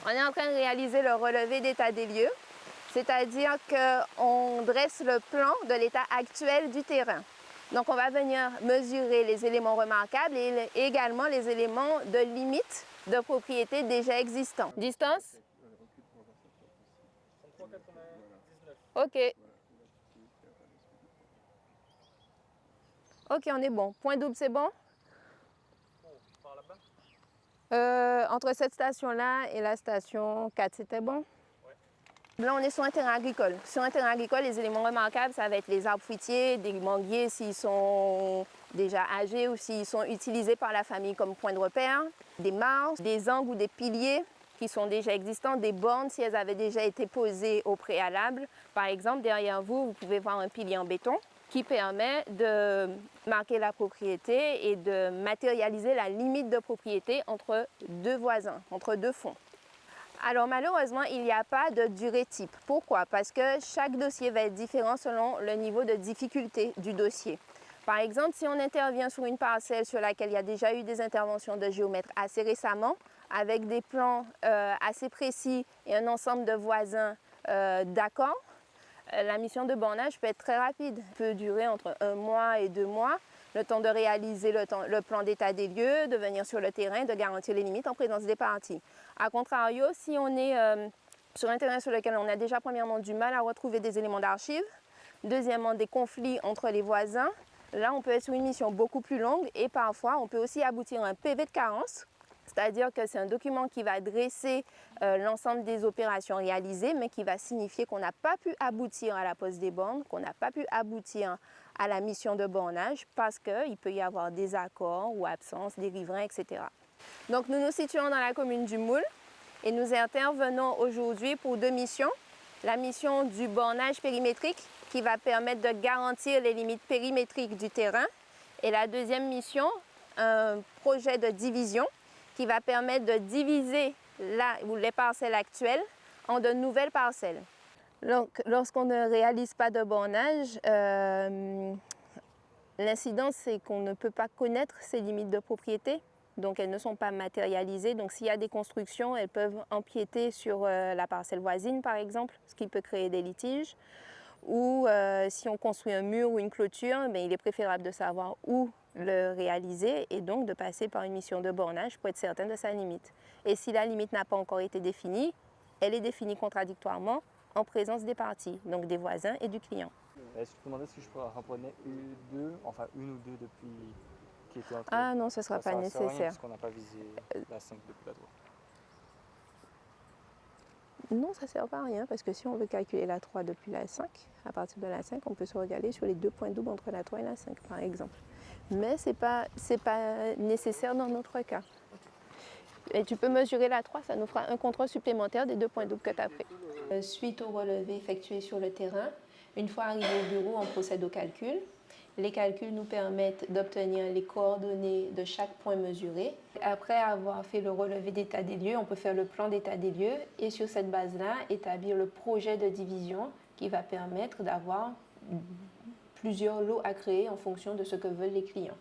On est en train de réaliser le relevé d'état des lieux, c'est-à-dire qu'on dresse le plan de l'état actuel du terrain. Donc on va venir mesurer les éléments remarquables et également les éléments de limite de propriété déjà existants. Distance? 33,99. OK. OK, on est bon. Point double, c'est bon? Par là-bas? Entre cette station-là et la station 4, c'était bon? Ouais. Là, on est sur un terrain agricole. Sur un terrain agricole, les éléments remarquables, ça va être les arbres fruitiers, des manguiers s'ils sont déjà âgés ou s'ils sont utilisés par la famille comme point de repère, des marches, des angles ou des piliers qui sont déjà existants, des bornes si elles avaient déjà été posées au préalable. Par exemple, derrière vous, vous pouvez voir un pilier en béton qui permet de marquer la propriété et de matérialiser la limite de propriété entre deux voisins, entre deux fonds. Alors malheureusement, il n'y a pas de durée type. Pourquoi? Parce que chaque dossier va être différent selon le niveau de difficulté du dossier. Par exemple, si on intervient sur une parcelle sur laquelle il y a déjà eu des interventions de géomètres assez récemment, avec des plans assez précis et un ensemble de voisins d'accord, la mission de bornage peut être très rapide, peut durer entre 1 mois et 2 mois, le temps de réaliser le plan d'état des lieux, de venir sur le terrain, de garantir les limites en présence des parties. A contrario, si on est sur un terrain sur lequel on a déjà premièrement du mal à retrouver des éléments d'archives, deuxièmement des conflits entre les voisins, là on peut être sur une mission beaucoup plus longue et parfois on peut aussi aboutir à un PV de carence. C'est-à-dire que c'est un document qui va dresser l'ensemble des opérations réalisées, mais qui va signifier qu'on n'a pas pu aboutir à la pose des bornes, qu'on n'a pas pu aboutir à la mission de bornage parce qu'il peut y avoir des accords ou absence des riverains, etc. Donc nous nous situons dans la commune du Moule et nous intervenons aujourd'hui pour 2 missions. La mission du bornage périmétrique qui va permettre de garantir les limites périmétriques du terrain et la deuxième mission, un projet de division qui va permettre de diviser les parcelles actuelles en de nouvelles parcelles. Donc, lorsqu'on ne réalise pas de bornage, l'incidence, c'est qu'on ne peut pas connaître ces limites de propriété. Donc, elles ne sont pas matérialisées. Donc, s'il y a des constructions, elles peuvent empiéter sur la parcelle voisine, par exemple, ce qui peut créer des litiges. Ou si on construit un mur ou une clôture, il est préférable de savoir où le réaliser et donc de passer par une mission de bornage pour être certain de sa limite. Et si la limite n'a pas encore été définie, elle est définie contradictoirement en présence des parties, donc des voisins et du client. Est-ce que je te demandais si je pourrais rappeler une ou deux depuis qui étaient entre. Ah non, ce ne sera pas Ça sert à rien nécessaire. parce qu'on n'a pas visé la 5 depuis la 3. Non, ça ne sert pas à rien parce que si on veut calculer la 3 depuis la 5, à partir de la 5, on peut se regarder sur les 2 points doubles entre la 3 et la 5, par exemple. Mais ce n'est pas nécessaire dans notre cas. Et tu peux mesurer la 3, ça nous fera un contrôle supplémentaire des 2 points doubles que tu as fait. Suite au relevé effectué sur le terrain, une fois arrivé au bureau, on procède au calcul. Les calculs nous permettent d'obtenir les coordonnées de chaque point mesuré. Après avoir fait le relevé d'état des lieux, on peut faire le plan d'état des lieux et sur cette base-là, établir le projet de division qui va permettre d'avoir plusieurs lots à créer en fonction de ce que veulent les clients.